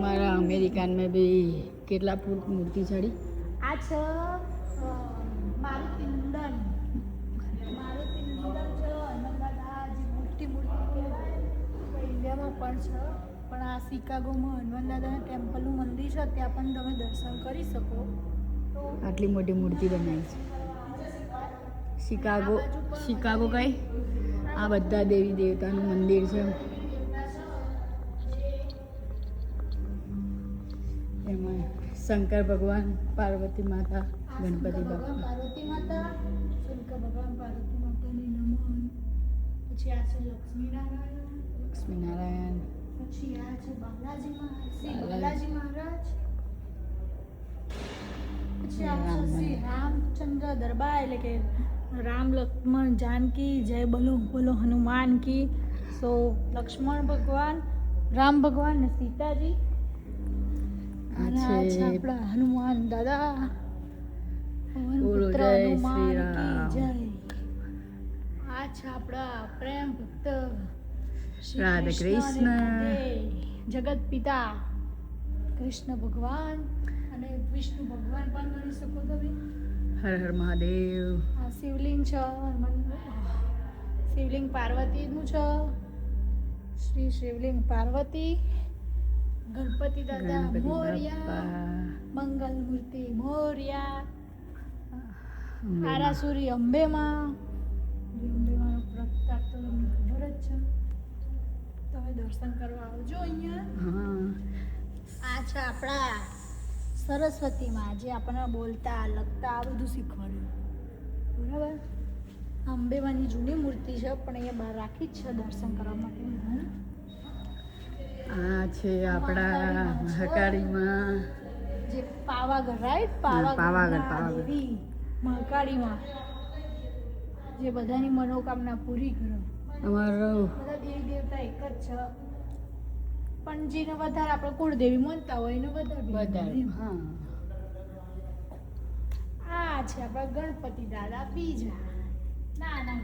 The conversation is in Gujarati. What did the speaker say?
हमारा अमेरिकन में भी કેટલા ફૂટ મૂર્તિ ચડી આ છે મારુતિ નંદન છે હનુમાનદાદા જે મોટી મૂર્તિ કહેવાય ઇન્ડિયામાં પણ છે પણ આ શિકાગોમાં હનુમાનદાદાના ટેમ્પલનું મંદિર છે ત્યાં પણ તમે દર્શન કરી શકો તો આટલી મોટી મૂર્તિ બનાવી છે શિકાગો કઈ આ બધા દેવી દેવતાનું મંદિર છે એમાં શંકર ભગવાન પાર્વતી માતા ગણપતિ બાપા પાર્વતી માતા શંકર ભગવાન પાર્વતી માતાની નમન પછી આ છે લક્ષ્મીનારાયણ પછી આ છે બાલાજી મહારાજ પછી આ છે શ્રી રામચંદ્ર દરબાર એટલે કે રામ લક્ષ્મણ जानकी जय बोलो बोलो हनुमान की सो लक्ष्मण भगवान राम भगवान ने सीता जी આપણા હનુમાન દાદા પુત્ર હનુમાન કી જય આ છે આપણા પ્રેમ ભક્ત રાધા કૃષ્ણ જગત પિતા કૃષ્ણ ભગવાન અને વિષ્ણુ ભગવાન પણ ગણી શકો તમે હર હર મહાદેવ આ શિવલિંગ છે શિવલિંગ પાર્વતીનું છે શ્રી શિવલિંગ પાર્વતી ગણપતિ દાદા મોર્યા મંગલ મૂર્તિ મોર્યા આરાસુરી અંબેમાં પ્રતાપ તો તમને ખબર જ છે તમે દર્શન કરવા આવજો અહીંયા આ છે આપણા સરસ્વતીમાં જે આપણને બોલતા લખતા આ બધું શીખવાડ્યું બરાબર અંબેમાની જૂની મૂર્તિ છે પણ અહીંયા બહાર રાખી જ છે દર્શન કરવા માટે આ છે આપણા મહાકાળીમાં જે પાવાગઢ રાઈટ પાવાગઢ મહાકાળીમાં જે બધાની મનોકામના પૂરી કરે અમારો બધા દેવી દેવતા એક જ છે પણ જેને વધારે આપણે કુળદેવી માનતા હોય એને વધારે આ છે આપણા ગણપતિ દાદા બીજા ના